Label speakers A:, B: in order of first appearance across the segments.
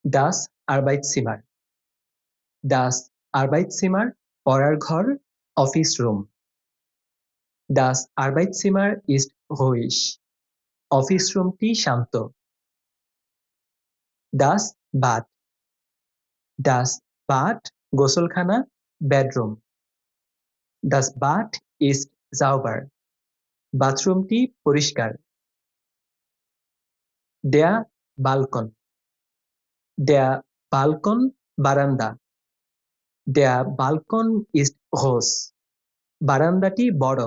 A: ডাস আরবাইটসিমার। ডাস আরবাইটসিমার পড়ার ঘর, office room. ডাস আরবাইটসিমার east রুহিশ। Office রুমটি শান্ত। ডাস বাথ। ডাস বাথ গোসলখানা, বেডরুম। ডাস বাথ ইস্ট জাউবার। বাথরুমটি পরিষ্কার। দেয়া বালকন। দেয়া বালকন বারান্দা। দেয়া বালকন ইস্ট হোস। বারান্দাটি বড়।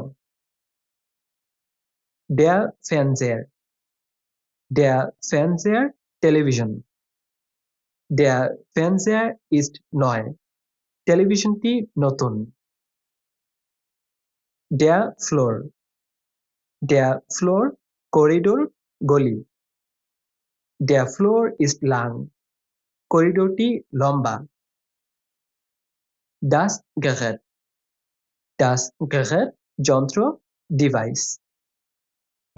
A: দেয়া ফ্যানজেয়ার। দেয়া ফ্যানজেয়ার টেলিভিশন। দেয়া ফ্যানজেয়ার ইস্ট নয়। টেলিভিশনটি নতুন। দেয়া ফ্লোর। দেয়া ফ্লোর করিডোর, গলি। দেয়া ফ্লোর ইস্ট লাং। করিডোরটি লম্বা। ডাস গেরেট। ডাস গেরেট যন্ত্র, ডিভাইস।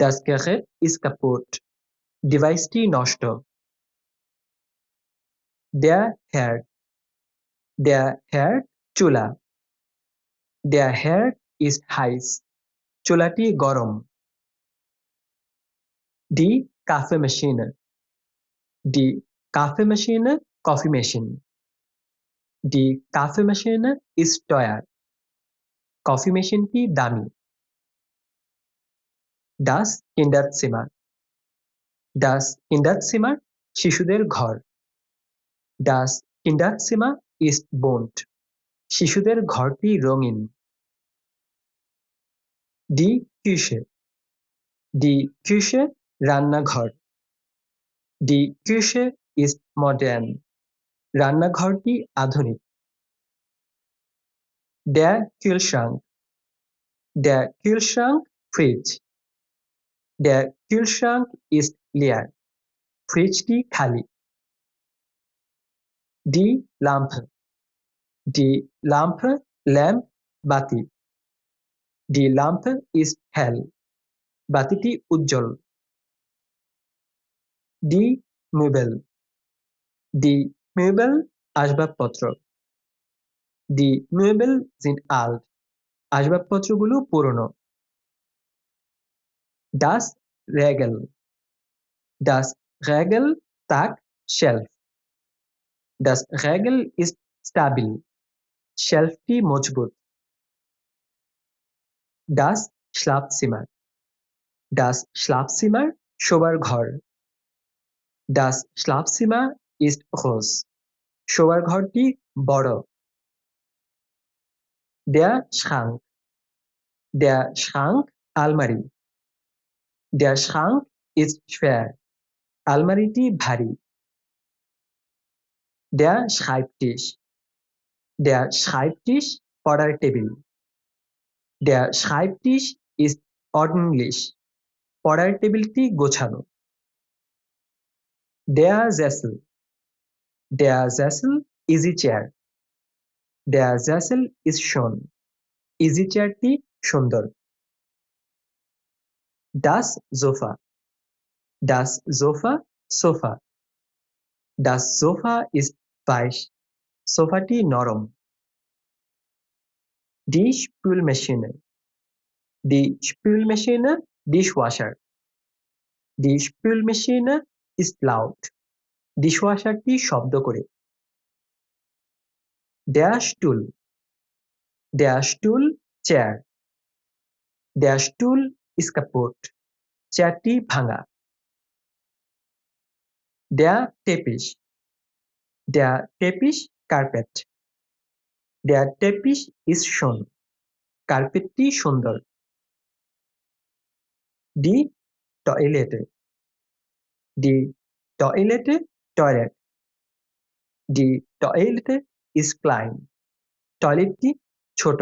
A: ডাস গেরেট ইজ কাপুট। ডিভাইসটি নষ্ট। দেয়া হেয়ার। দেয়া হেয়ার চুলা। দেয়া হেয়ার ইজ হাইস। চুলাটি গরম। ডি কাফে মেশিন। ডি কাফে মেশিন কফি মেশিন। ডি কাফে মেশিন ইজ টয়ার। কফি মেশিনটি দামি। ডাস কিন্ডারজিমার। ডাস কিন্ডারজিমার শিশুদের ঘর। ডাস কিন্ডারজিমার ইজ বুন্ট। শিশুদের ঘরটি রঙিন। ডি কিউশে। ডি কিউশে রান্নাঘর। ডি কিউশে ইজ মডার্ন। রান্নাঘরটি আধুনিক। Der Kühlschrank. Der Kühlschrank fridge. Der Kühlschrank ist leer. ফ্রিজটি খালি। Die Lampe. Die Lampe lamp বাতি। Die Lampe ist hell. বাতিটি উজ্জ্বল। Die Möbel. Die Möbel আসবাবপত্র। Die Möbel sind alt. আসবাবপত্রগুলো পুরনো। Das Regal. Das Regal তাক, shelf. Das Regal ist stabil. শেলফটি মজবুত। Das Schlafzimmer. Das Schlafzimmer শোবার ঘর। Das Schlafzimmer ist groß. শোবার ঘরটি বড়। Der Schrank. Der Schrank আলমারি। Der Schrank ist schwer. আলমারিটি ভারী। Der Schreibtisch. Der Schreibtisch পড়ার table. Der Schreibtisch ist ordentlich. পড়ার টেবিলটি গোছানো। Der Sessel. Der Sessel easy chair. Der Sessel ist schön. Easy চেয়ারটি সুন্দর। Das Sofa. Das Sofa sofa. Das Sofa ist weich. সোফাটি নরম। Die Spülmaschine. Die Spülmaschine Dishwasher. Die Spülmaschine ist laut. ডিশওয়াশারটি শব্দ করে। Der Stuhl. Der Stuhl chair. Der Stuhl ist kaputt. চেয়ারটি ভাঙা। Der Teppich. Der Teppich carpet. Der Teppich ist schön. কার্পেটটি সুন্দর। Die Toilette. Die Toilette toilet. Die Toilette ist klein. টয়লেটটি ছোট।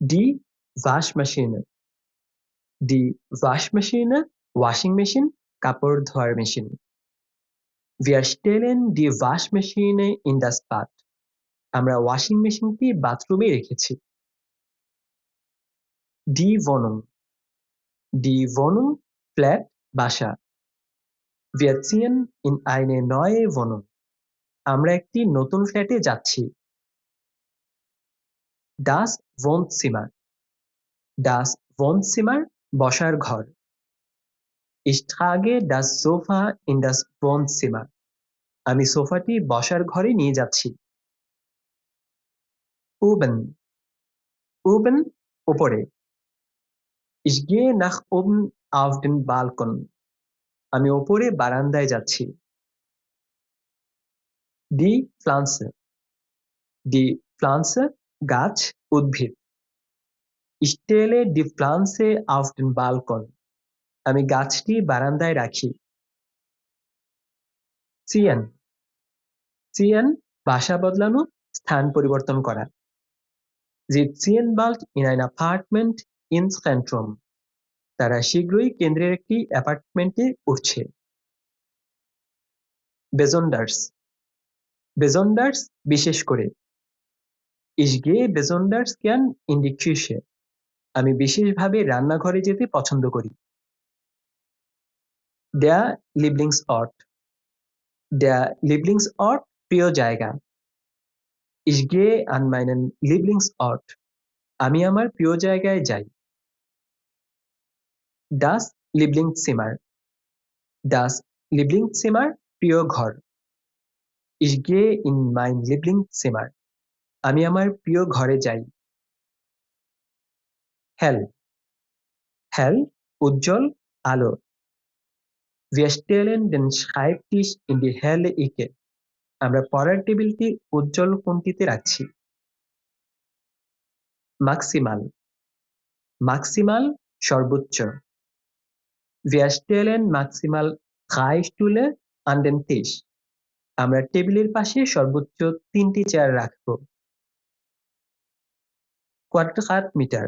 A: Die Waschmaschine. Die Waschmaschine washing machine, কাপড় ধোয়ার machine. Wir stellen die Waschmaschine in das Bad. আমরা washing মেশিনটি বাথরুমে রেখেছি। Die Wohnung. Die Wohnung flat, বাসা। Wir ziehen in eine neue Wohnung. আমরা একটি নতুন ফ্ল্যাটে যাচ্ছি। Das Wohnzimmer. Das Wohnzimmer বসার ঘর। Ich trage das Sofa in das Wohnzimmer. আমি সোফাটি বসার ঘরে নিয়ে যাচ্ছি। Oben. Oben উপরে। Ich gehe nach oben auf den Balkon. আমি উপরে বারান্দায় যাচ্ছি। Die Pflanze. Die Pflanze গাছ, উদ্ভিদ। Ich stelle die Pflanze auf den Balkon. আমি গাছটি বারান্দায় রাখি। Ziehen. Ziehen বাসা বদলানো, স্থান পরিবর্তন করা। Sie ziehen bald in ein Apartment ins Zentrum. তারা শীঘ্রই কেন্দ্রের একটি অ্যাপার্টমেন্টে উঠছে। Besonders. Besonders বিশেষ করে। Ich gehe besonders gern in die Küche. আমি বিশেষভাবে রান্নাঘরে যেতে পছন্দ করি। Der Lieblingsort. Der Lieblingsort প্রিয় জায়গা। Ich gehe an meinen Lieblingsort. আমি আমার প্রিয় জায়গায় যাই। Das Lieblingszimmer. Das Lieblingszimmer প্রিয় ঘর। Ich gehe in mein Lieblingszimmer. আমি আমার প্রিয় ঘরে যাই। Hell. Hell উজ্জ্বল, আলো। Wir stellen den Schreibtisch in die helle Ecke. আমরা পড়ার টেবিলটি উজ্জ্বল কোণটিতে রাখছি। Maximal. Maximal সর্বোচ্চ। Wir stellen maximal 3 Stühle an den Tisch. আমরা টেবিলের পাশে সর্বোচ্চ 3টি চেয়ার রাখব। Quadratmeter.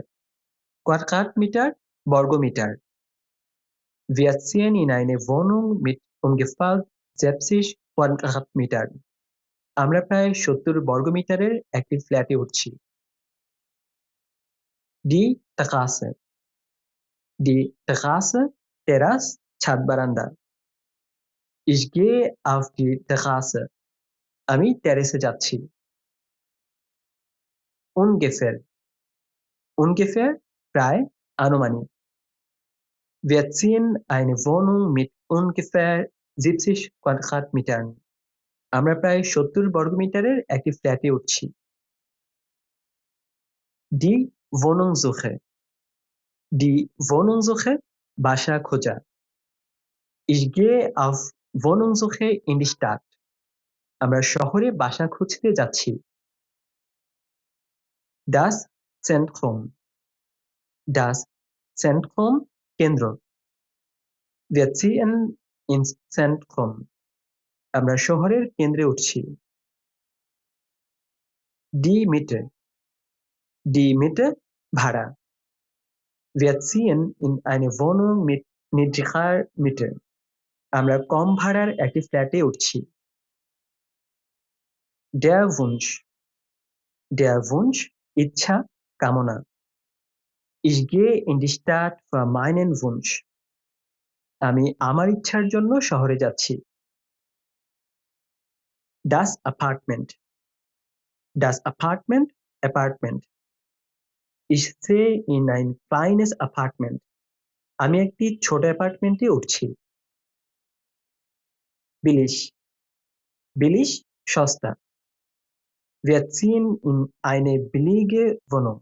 A: Quadratmeter বর্গমিটার। Wir ziehen in eine Wohnung mit ungefähr 70 Quadratmetern. আমরা প্রায় 70 বর্গমিটারের একটি ফ্ল্যাটে উঠছি। Die Terrasse. Die Terrasse টেরাস, ছাদ বারান্দা। Ich gehe auf die Terrasse. আমি টেরেসে যাচ্ছি। Ungefähr. Ungefähr প্রায়, আনুমানিক। Wir ziehen eine Wohnung mit ungefähr 70 Quadratmetern. আমরা প্রায় 70 বর্গমিটারের একটি ফ্ল্যাটে উঠছি। Die Wohnungssuche. Die Wohnungssuche বাসা খোঁজা। Ich gehe auf Wohnungssuche in die Stadt. আমরা শহরে বাসা খুঁজতে যাচ্ছি। Das Zentrum. Das Zentrum কেন্দ্র। Wir ziehen ins Zentrum. আমরা শহরের কেন্দ্রে উঠছি। Die Mitte. Die Mitte ভাড়া। Wir ziehen in eine Wohnung mit niedriger Miete. আমরা কম ভাড়ার একটি ফ্ল্যাটে উঠছি। Der Wunsch. Der Wunsch ইচ্ছা, কামনা। Ich gehe in die Stadt für meinen Wunsch. আমি আমার ইচ্ছার জন্য শহরে যাচ্ছি। Das Apartment. Das Apartment Apartment. Ich ziehe in ein kleines Apartment. আমি একটি ছোট অ্যাপার্টমেন্টে উঠছি। Billig. Billig সস্তা। Wir ziehen in eine billige Wohnung.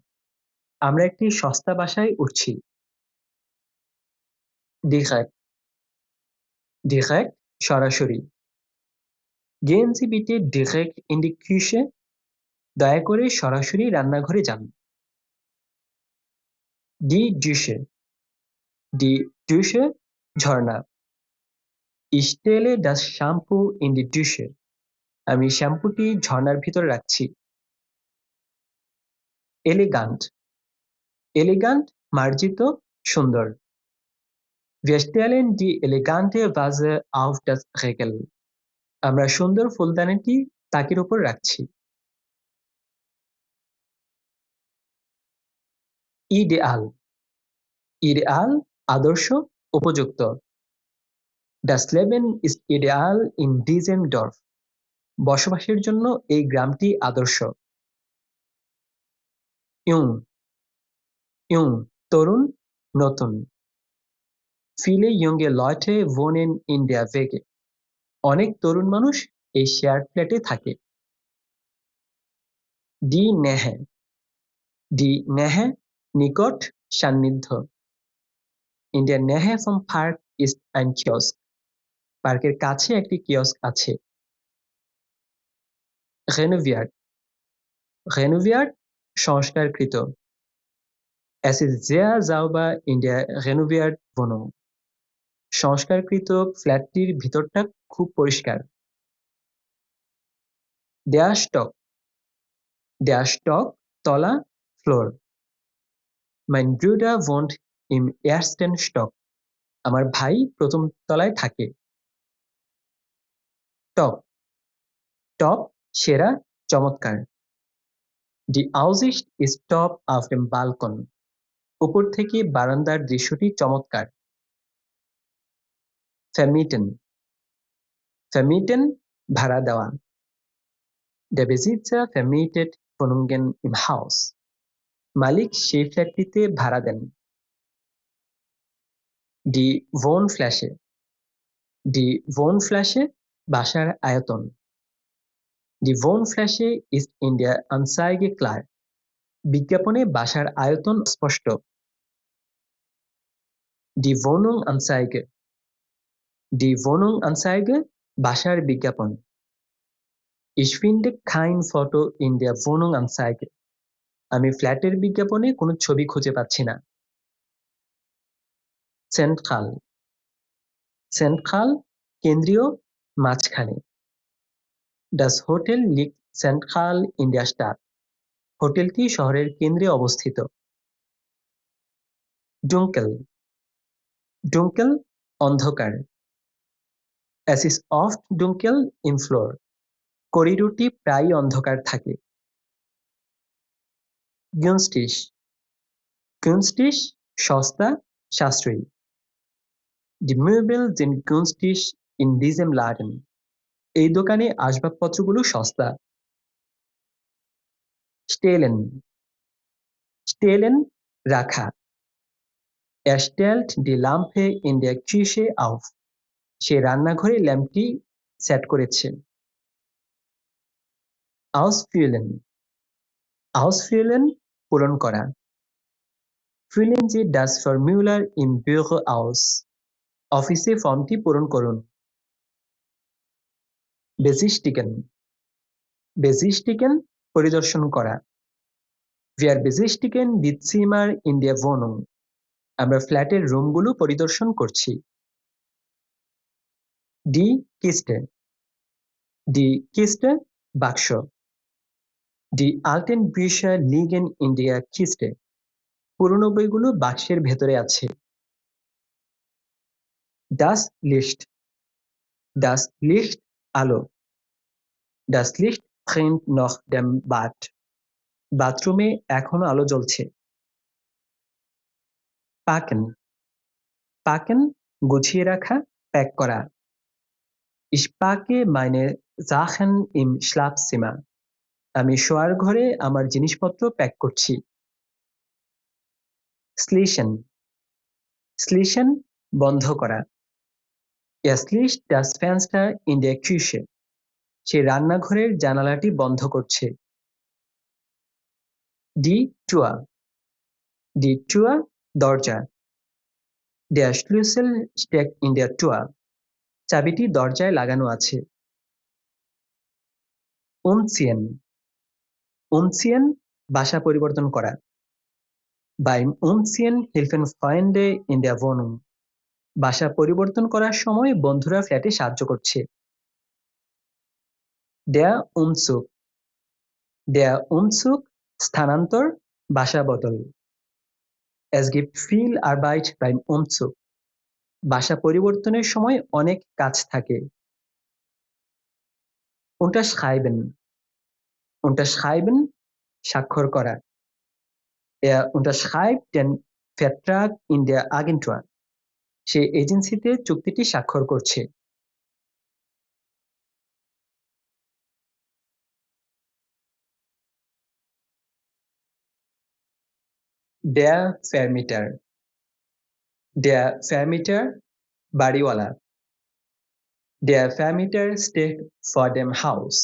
A: আমরা একটি সস্তা বাসায় উঠছি। Direkt. Direkt সরাসরি। Gehen Sie bitte direkt in die Küche. দয়া করে সরাসরি রান্নাঘরে যান। Die Dusche. Die Dusche Jharna. Ich stelle das Shampoo in die Dusche. আমি শ্যাম্পুটি ঝর্ণার ভিতরে রাখছি। Elegant. Elegant মার্জিত, সুন্দর। Wir stellen die elegante Vase auf das Regal. আমরা সুন্দর ফুলদানিটি তাকের উপর রাখছি। Ideal. Ideal আদর্শ, উপযুক্ত। Das Leben ist ideal in diesem Dorf. বসবাসের জন্য এই গ্রামটি আদর্শ। ইয়ং ইয়ং তরুণ, নতুন। Viele junge Leute wohnen in der WG. অনেক তরুণ মানুষ এই শেয়ার ফ্ল্যাটে থাকে। Die Nähe Die Nähe নিকট, সান্নিধ্য। In der Nähe vom Park ist ein Kiosk. পার্কের কাছে একটি কিয়স্ক আছে। Renoviert Renoviert সংস্কারকৃত। Es ist sehr sauber in der renoviert Wohnung. সংস্কারকৃত ফ্ল্যাটটির ভিতরটা খুব পরিষ্কার। Der Stock তলা, floor. Mein Bruder wohnt im ersten Stock. আমার ভাই প্রথম তলায় থাকে। Top সেরা, চমৎকার। Die Aussicht ist top auf dem Balkon. উপর থেকে বারান্দার দৃশ্যটি চমৎকার। Vermieten ভাড়া দেওয়া। Der Besitzer vermietet Wohnungen im Haus. মালিক সেই ফ্ল্যাটটিতে ভাড়া দেন। Die Wohnfläche বাসার আয়তন। Die Wohnfläche ist in der Anzeige klar. বিজ্ঞাপনে বাসার আয়তন স্পষ্ট। Die Wohnunganzeige বাসার বিজ্ঞাপন। Ich finde kein Foto in der Wohnunganzeige. আমি ফ্ল্যাটের বিজ্ঞাপনে কোনো ছবি খুঁজে পাচ্ছি না। Zentral কেন্দ্রীয়, মাঝখানে। Das Hotel liegt zentral in der Stadt. হোটেলটি শহরের কেন্দ্রে অবস্থিত। Dunkel অন্ধকার। Es ist oft dunkel im Flur. করিডোরটি প্রায়ই অন্ধকার থাকে। Günstig সস্তা, সাশ্রয়ী। Die Möbel sind günstig in diesem Laden. এই দোকানে আসবাবপত্রগুলো সস্তা। Stellen রাখা। Er stellt die Lampe in der Küche auf. সে রান্নাঘরে ল্যাম্পটি সেট করেছে। Ausfüllen পূরণ করা। Füllen Sie das Formular im Büro aus. অফিসে ফর্মটি পূরণ করুন। Besichtigen পরিদর্শন করা। Wir besichtigen die Zimmer in der Wohnung. আমরা ফ্ল্যাটের রুমগুলো পরিদর্শন করছি। Die Kiste বাক্স। Die alten Bücher liegen in der Kiste. পুরনো বইগুলো বাক্সের ভেতরে আছে। Das Licht আলো। Das Licht brennt noch dem Bad. বাথরুমে এখনো আলো জ্বলছে। Packen গুছিয়ে রাখা, প্যাক করা। Ich packe meine Sachen im Schlafzimmer. আমি শোয়ার ঘরে আমার জিনিসপত্র প্যাক করছি। Schließen বন্ধ করা। Er schließt das Fenster in der Küche. সে রান্নাঘরের জানালাটি বন্ধ করছে। Die Tür দরজা। Der Schlüssel steckt in der Tür. চাবিটি দরজায় লাগানো আছে। Umziehen বাসা পরিবর্তন করা। Beim Umziehen helfen Freunde in der Wohnung. বাসা পরিবর্তন করার সময় বন্ধুরা ফ্ল্যাটে সাহায্য করছে। Der Umzug স্থানান্তর, বাসা বদল। Es gibt viel Arbeit beim Umzug. বাসা পরিবর্তনের সময় অনেক কাজ থাকে। Unterschreiben স্বাক্ষর করা। Er unterschreibt den Vertrag in der Agentur. সে এজেন্সিতে চুক্তিটি স্বাক্ষর করছে। Der Vermieter, der Vermieter বাড়িওয়ালা। Der Vermieter steht vor dem Haus,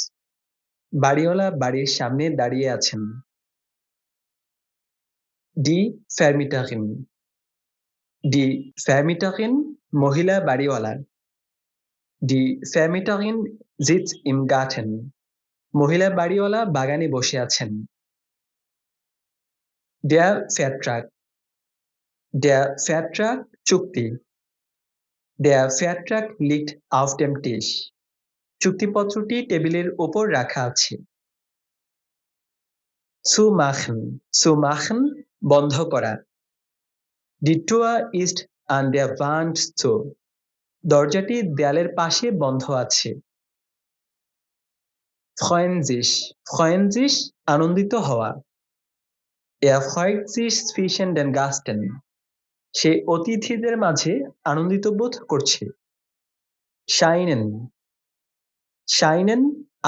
A: বাড়িওয়ালা বাড়ির সামনে দাঁড়িয়ে আছেন। Die Vermieterin, die Vermieterin মহিলা বাড়িওয়ালা। Die Vermieterin sitzt im Garten, মহিলা বাড়িওয়ালা বাগানে বসে আছেন। Der Vertrag, der Vertrag চুক্তি। Der Vertrag liegt auf dem Tisch, চুক্তিপত্রটি টেবিলের ওপর রাখা আছে। Zumachen, zumachen বন্ধ করা। Die Tür ist an der Wand zu, দরজাটি দেয়ালের পাশে বন্ধ আছে। Freuen sich, freuen sich আনন্দিত হওয়া। Er freut sich zwischen den Gasten, সে অতিথিদের মাঝে আনন্দিত বোধ করছে। Scheinen, scheinen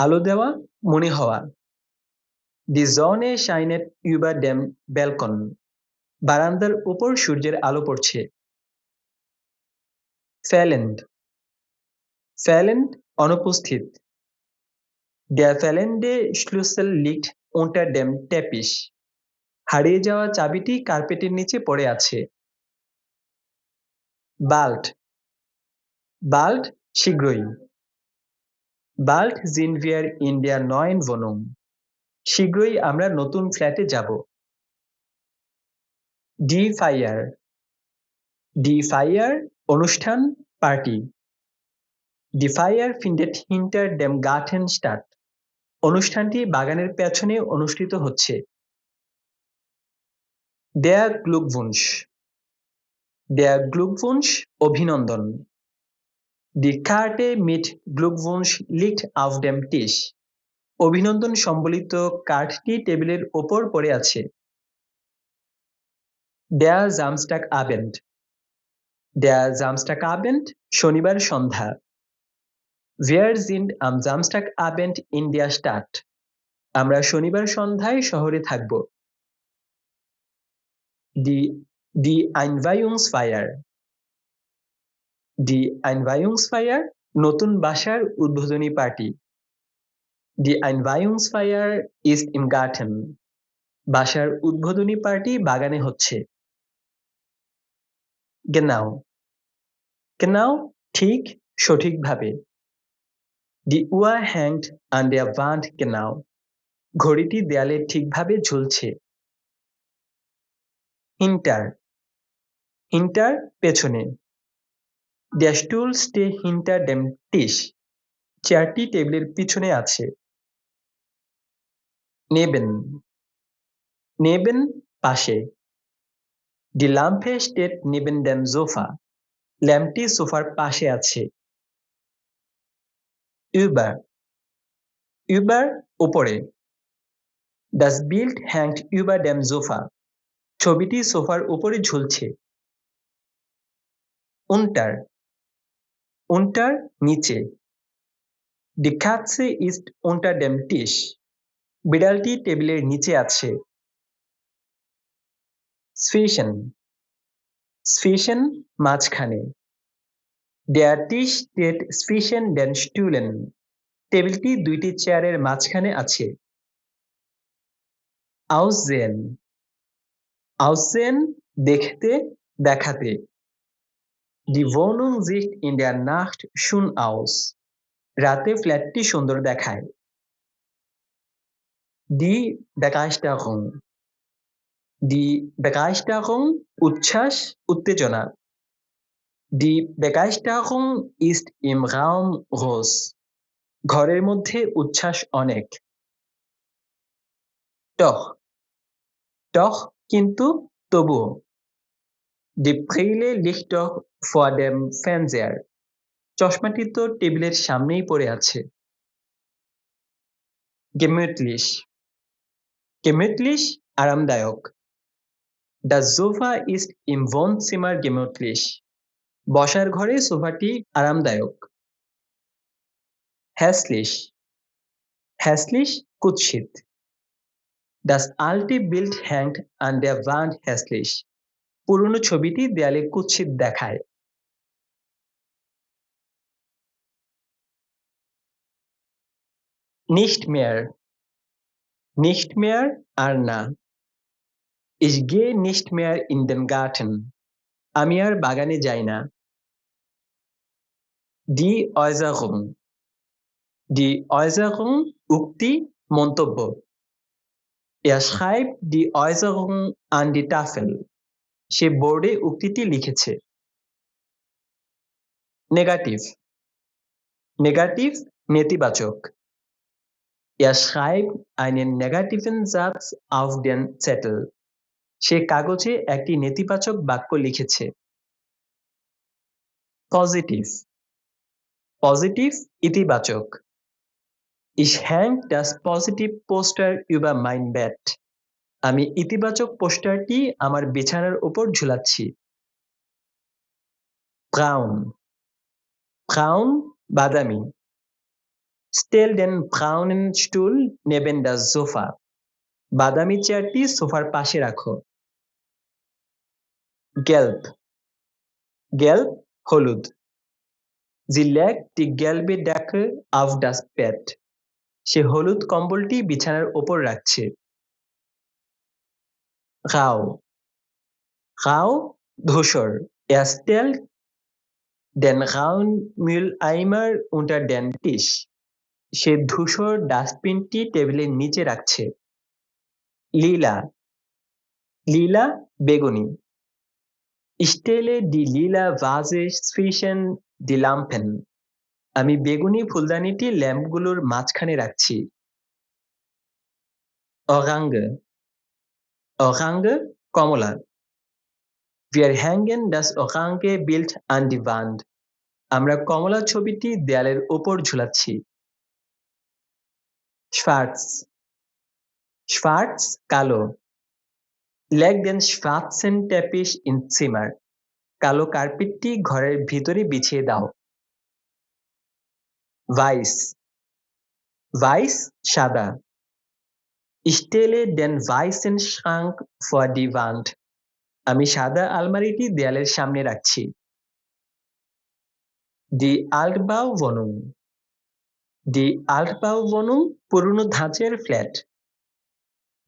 A: আলো দেওয়া, মনে হওয়া। Die Sonne scheint über dem Balkon, বারান্দার উপর সূর্যের আলো পড়ছে। Fehlend, fehlend অনুপস্থিত। Der fehlende Schlüssel liegt unter dem Teppich, হারিয়ে যাওয়া চাবিটি কার্পেটের নিচে পড়ে আছে। Bald, bald শীঘ্রই। Bald sind wir in der neuen Wohnung, শীঘ্রই আমরা নতুন ফ্ল্যাটে যাব। Die Feier, die Feier অনুষ্ঠান, party. Die Feier findet hinter dem Garten statt, অনুষ্ঠানটি বাগানের পেছনে অনুষ্ঠিত হচ্ছে। Der Glückwunsch, der Glückwunsch অভিনন্দন। Die Karte mit Glückwunsch liegt auf dem Tisch, অভিনন্দন সম্বলিত কার্ডটি টেবিলের ওপর পড়ে আছে। Der Samstagabend, der Samstagabend শনিবার সন্ধ্যা। Wir sind am Samstagabend in der Stadt, আমরা শনিবার সন্ধ্যায় শহরে থাকব। Die Einweihungsfeier, die Einweihungsfeier নতুন বাসার উদ্বোধনী party. Die Einweihungsfeier ist im Garten, বাসার উদ্বোধনী পার্টি বাগানে হচ্ছে। Genau, genau ঠিক, সঠিকভাবে। Die Uhr hängt an der Wand genau, ঘড়িটি দেয়ালে ঠিকভাবে ঝুলছে। Hinter, hinter পেছনে। Der Stuhl steht hinter dem Tisch, চেয়ারটি টেবিলের পিছনে আছে। Neben, neben পাশে। Die Lampe steht neben dem Sofa, ল্যাম্পটি সোফার পাশে আছে। Über, über উপরে। Das Bild hängt über dem Sofa, ছবিটি সোফার উপরে ঝুলছে। Unter, unter নিচে। Die Katze ist unter dem Tisch, বিড়ালটি টেবিলের নিচে আছে। Zwischen, zwischen মাঝখানে। Der Tisch steht zwischen den Stühlen, টেবিলটি দুইটি চেয়ারের মাঝখানে আছে। Aussehen, aussehen দেখতে, দেখাতে। Die Wohnung sieht in der Nacht schön aus, রাতে ফ্ল্যাটটি সুন্দর দেখায়। Die Begeisterung, die Begeisterung উচ্ছ্বাস, উত্তেজনা। Die Begeisterung ist im Raum groß, ঘরের মধ্যে উচ্ছ্বাস অনেক। Doch, doch কিন্তু, তবুও। Die Brille liegt doch vor dem Fernseher, চশমাটি তো টেবিলের সামনেই পড়ে আছে। Gemütlich, gemütlich আরামদায়ক। Das Sofa ist im Wohnzimmer gemütlich, বসার ঘরে সোফাটি আরামদায়ক। হ্যাসলিশ হ্যাসলিশ কুৎসিত। Das alte Bild hängt an der Wand hässlich. পুরনো ছবিটি দেয়ালে কুৎসিত দেখায়। Nicht mehr nicht mehr আর না। Ich gehe nicht mehr in den Garten. আমি আর বাগানে যাই না। Die Äußerung Die Äußerung উক্তি মন্তব্য। Er schreibt die Äußerung an die Tafel. সে বোর্ডে উক্তিটি লিখেছে। নেগেটিভ নেগেটিভ নেতিবাচক। Er schreibt einen negativen Satz auf den Zettel. সে কাগজে একটি নেতিবাচক বাক্য লিখেছে। পজিটিভ পজিটিভ ইতিবাচক। Ich hang das positive poster über mein Bett. আমি ইতিবাচক পোস্টারটি আমার বিছানার উপর ঝুলাচ্ছি। ব্রাউন ব্রাউন বাদামি। Stell den braunen Stuhl neben das Sofa. বাদামি চেয়ারটি সোফার পাশে রাখো। gelb gelb হলুদ। Sie legt die gelbe Decke auf das Bett. সে হলুদ কম্বলটি বিছানার উপর রাখছে। grau grau ধূসর। Er stellt den grauen Mülleimer unter den Tisch. সে ধূসর ডাস্টবিনটি টেবিলের নিচে রাখছে। লীলা লীলা বেগুনি। Ich stelle die lila Vase zwischen die Lampen. আমি বেগুনি ফুলদানিটি ল্যাম্পগুলোর মাঝখানে রাখছি। Orange Orange Kamala. Wir hängen das orange Bild an die Wand. আমরা কমলা ছবিটি দেয়ালের উপর ঝুলাচ্ছি। Schwarz schwarz কালো। Leg den schwarzen Teppich ins Zimmer. কালো কার্পেটটি ঘরের ভিতরে বিছিয়ে দাও। Weiß weiß সাদা। Ich stelle den weißen Schrank vor die Wand. আমি সাদা আলমারিটি দেয়ালের সামনে রাখছি। Die Altbauwohnung Die Altbauwohnung পুরনো ধাঁচের flat.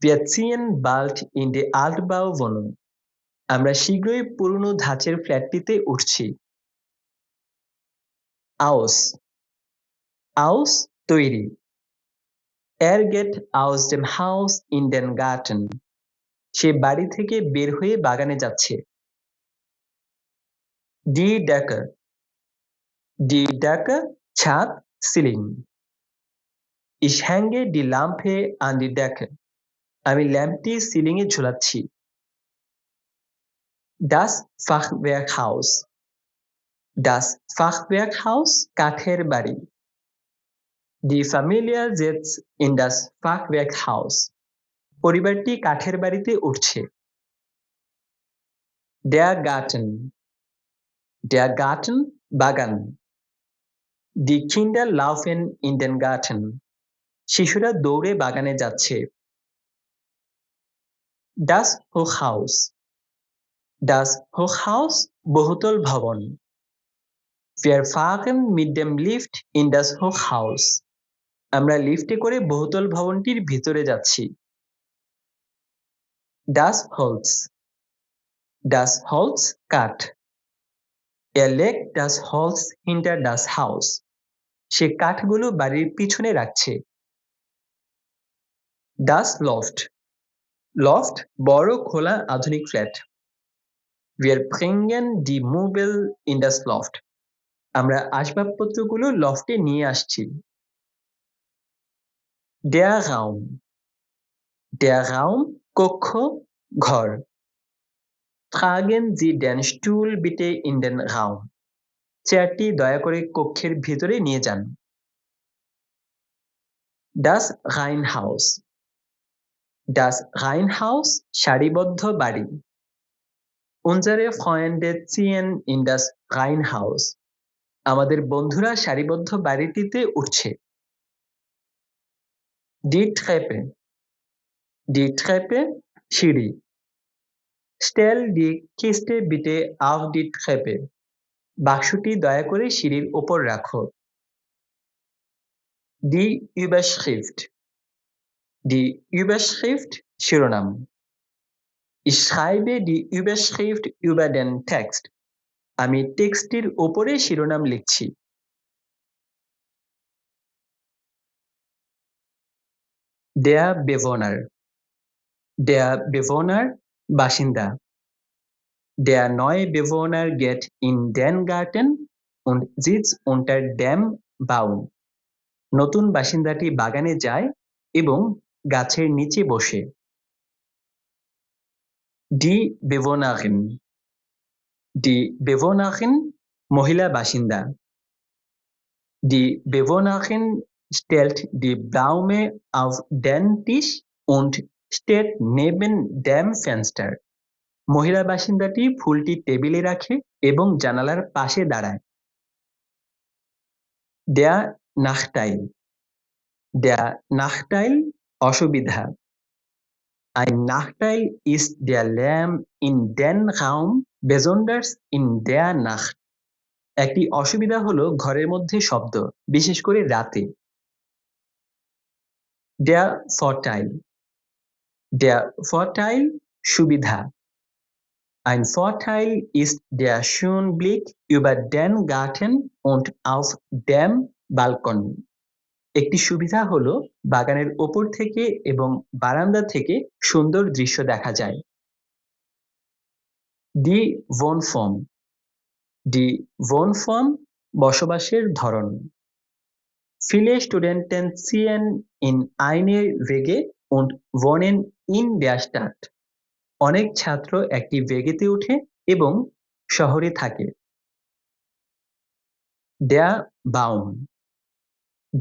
A: Wir ziehen bald in die Altbauwohnung. আমরা শীঘ্রই পুরনো ধাঁচের ফ্ল্যাটটিতে উঠছি। Aus aus তৈরি। Er geht aus dem Haus in den Garten. সে বাড়ি থেকে বের হয়ে বাগানে যাচ্ছে। Die Decke ছাদ ceiling. Ich hänge die Lampe an die Decke. আমি ল্যাম্পটি সিলিংয়ে ঝুলাচ্ছি। Das Fachwerkhaus Das Fachwerkhaus কাঠের বাড়ি। Die Familie setzt in das Fachwerkhaus. পরিবারটি কাঠের বাড়িতে উঠছে। Der Garten বাগান। Die Kinder laufen in den Garten. শিশুরা দৌড়ে বাগানে যাচ্ছে। Das Hochhaus বহুতল ভবন। Wir fahren mit dem Lift in das Hochhaus. আমরা লিফটে করে বহুতল ভবনটির ভিতরে যাচ্ছি। Das Holz কাঠ। Er legt das Holz hinter das Haus. সে কাঠগুলো বাড়ির পিছনে রাখছে। Das Loft বড় খোলা আধুনিক flat. Wir bringen die Möbel in das Loft. আমরা আসবাবপত্রগুলো লফটে নিয়ে আসছি। Der Raum কক্ষ ঘর। Tragen Sie den Stuhl bitte in den Raum. চেয়ারটি দয়া করে কক্ষের ভিতরে নিয়ে যান। Das Reihenhaus সারিবদ্ধ বাড়ি। Unsere Freunde ziehen in das Reihenhaus. আমাদের বন্ধুরা সারিবদ্ধ বাড়িটিতে উঠছে। Die Treppe. Die Treppe সিঁড়ি। Stell die Kiste bitte auf die Treppe. বাক্সটি দয়া করে সিঁড়ির ওপর রাখো। Die Überschrift. Die Überschrift শিরোনাম। Ich schreibe die Überschrift über den Text. আমি টেক্সটির ওপরে শিরোনাম লিখছি। Der Bewohner. Der Bewohner বাসিন্দা। Der neue Bewohner geht in den Garten und sitzt unter dem Baum. নতুন বাসিন্দাটি বাগানে যায় এবং গাছের নিচে বসে। Die Bewohnerin. Die Bewohnerin মহিলা বাসিন্দা। Die Bewohnerin stellt die Blume auf den Tisch und steht neben dem Fenster. মহিলা বাসিন্দাটি ফুলটি টেবিলে রাখে এবং জানালার পাশে দাঁড়ায়। Der Nachteil. Der Nachteil অসুবিধা। Ein Nachteil ist der Lärm in den Raum, besonders in der Nacht. একটি অসুবিধা হলো ঘরের মধ্যে শব্দ, বিশেষ করে রাতে। Der Vorteil. Der Vorteil সুবিধা। Ein Vorteil ist der schöne Blick über den Garten und auf dem Balkon. একটি সুবিধা হলো বাগানের ওপর থেকে এবং বারান্দা থেকে সুন্দর দৃশ্য দেখা যায়। Die Wohnform. Die Wohnform বসবাসের ধরন। Viele Studenten ziehen in eine WG und wohnen in der Stadt. অনেক ছাত্র একটি ওয়েগেতে ওঠে এবং শহরে থাকে। Der Baum.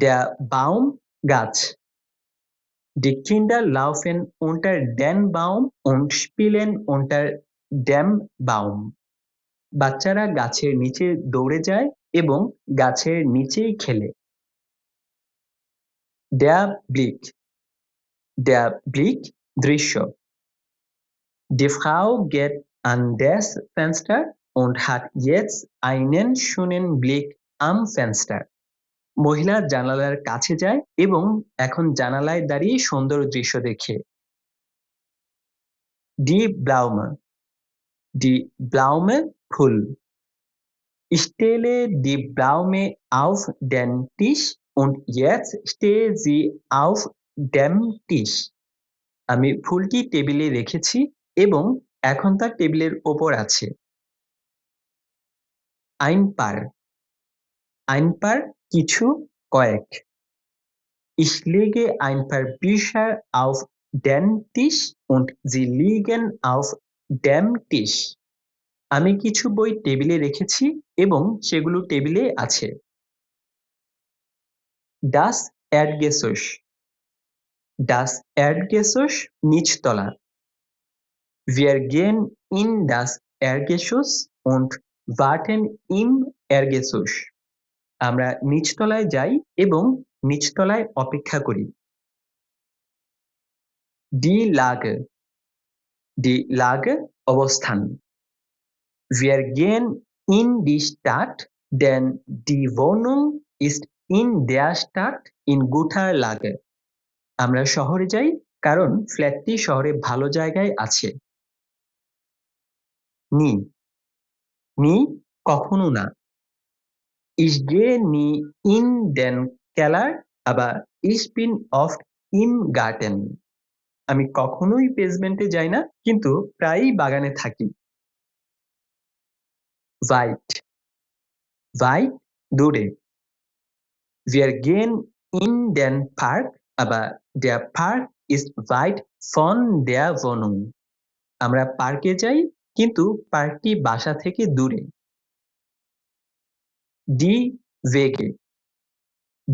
A: Der Baum গাছ। Die Kinder laufen unter den Baum und spielen unter dem Baum. বাচ্চারা গাছের নিচে দৌড়ে যায় এবং গাছের নিচেই খেলে। Der Blick. Der Blick দৃশ্য। Die Frau geht an das Fenster und hat jetzt einen schönen Blick am Fenster. মহিলা জানালার কাছে যায় এবং এখন জানালায় দাঁড়িয়ে সুন্দর দৃশ্য দেখে। Die Blume. Die Blume ফুল। Ich stelle die Blume auf den Tisch und jetzt steht sie auf dem Tisch. আমি ফুলটি টেবিলে রেখেছি এবং এখন তা টেবিলের ওপর আছে। Ein paar. Ein paar কিছু, কয়েক। Ich lege ein paar Bücher auf den Tisch und sie liegen auf dem Tisch. আমি কিছু বই টেবিলে রেখেছি এবং সেগুলো টেবিলে আছে। Das Erdgeschoss. Das Erdgeschoss নিচতলা। Wir gehen in das Erdgeschoss und warten im Erdgeschoss. আমরা নিচতলায় যাই এবং নিচতলায় অপেক্ষা করি। Die Lage. Die Lage অবস্থান। Wir gehen in die Stadt, denn die Wohnung ist in der Stadt in guter Lage. আমরা শহরে যাই কারণ ফ্ল্যাটটি শহরে ভালো জায়গায় আছে। Nie. Nie কখনো না। Ich gehe nie in den Keller, aber ich bin oft im Garten. আমি কখনোই বেসমেন্টে যাই না, কিন্তু প্রায়ই বাগানে থাকি। Weit. Weit দূরে। Wir gehen in den Park, aber der Park ist weit von der Wohnung. আমরা পার্কে যাই কিন্তু পার্কটি বাসা থেকে দূরে। Die Wege.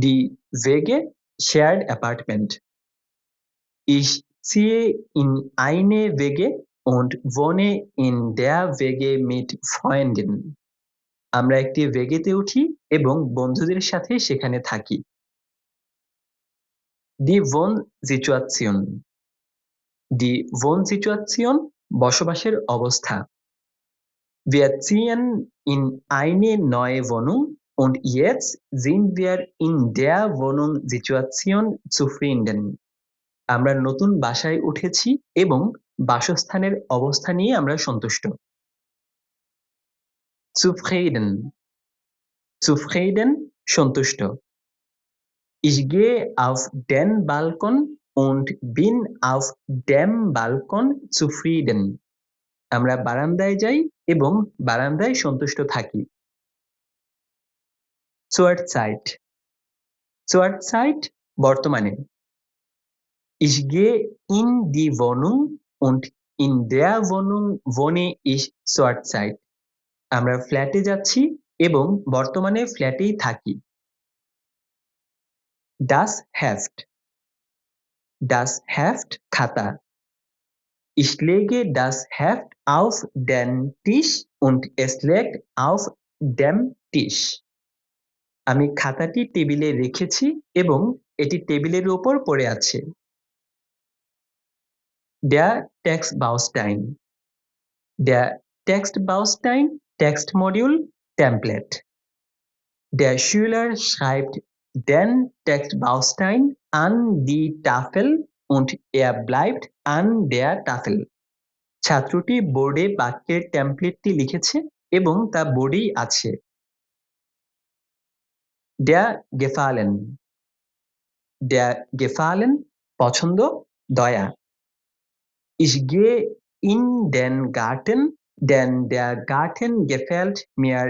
A: Die Wege shared apartment. Ich ziehe in eine WG und wohne in der Wege mit Freunden. আমরা একটি ওয়েগেতে উঠি এবং বন্ধুদের সাথে সেখানে থাকি। Die Wohnsituation. Die Wohnsituation বসবাসের অবস্থা। Wir ziehen in eine neue Wohnung und jetzt sind wir in der Wohnungssituation zufrieden. আমরা নতুন বাসায় উঠেছি এবং বাসস্থানের অবস্থা নিয়ে আমরা সন্তুষ্ট। Zufrieden. Zufrieden সন্তুষ্ট। Ich gehe auf den Balkon und bin auf dem Balkon zufrieden. আমরা বারান্দায় যাই এবং বারান্দায় সন্তুষ্ট থাকি। Zurzeit. Zurzeit বর্তমানে। Ich gehe in die Wohnung und in der Wohnung wohne ich zurzeit. আমরা ফ্ল্যাটে যাচ্ছি এবং বর্তমানে ফ্ল্যাটেই থাকি। Das Heft. Das Heft খাতা। Ich lege das Heft auf den Tisch und es liegt auf dem Tisch. আমি খাতাটি টেবিলে রেখেছি এবং এটি টেবিলের উপর পড়ে আছে। Der Textbaustein. Der Textbaustein Textmodul Template. Der Schüler schreibt den Textbaustein an die Tafel und er bleibt an der Tafel. ছাত্রটি বোর্ডে বাক্যের টেমপ্লেটটি লিখেছে এবং তা বোর্ডেই আছে। Der Gefallen. Der Gefallen পছন্দ, দয়া। Ich gehe in den Garten, denn der Garten gefällt mir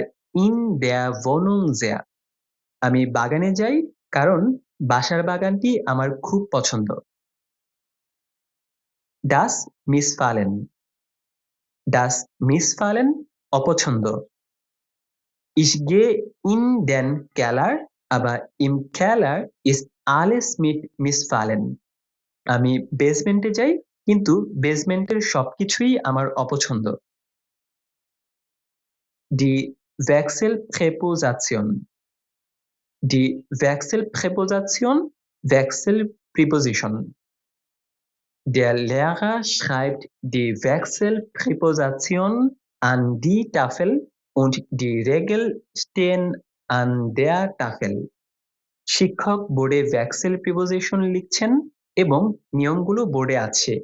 A: in der Wohnung sehr. আমি বাগানে যাই কারণ বাসার বাগানটি আমার খুব পছন্দ। Das Missfallen. Das Missfallen অপছন্দ। Ich gehe in den Keller, aber im Keller ist alles mit Missfallen. আমি বেসমেন্টে যাই কিন্তু বেসমেন্টের সবকিছুই আমার অপছন্দ। Die Wechselpräposition. Die Wechselpräposition Wechselpräposition. Der Lehrer schreibt die Wechselpräposition an die Tafel und die Regeln stehen an der Tafel. শিক্ষক বোর্ডে ভেক্সেল preposition লিখছেন এবং নিয়মগুলো বোর্ডে আছে।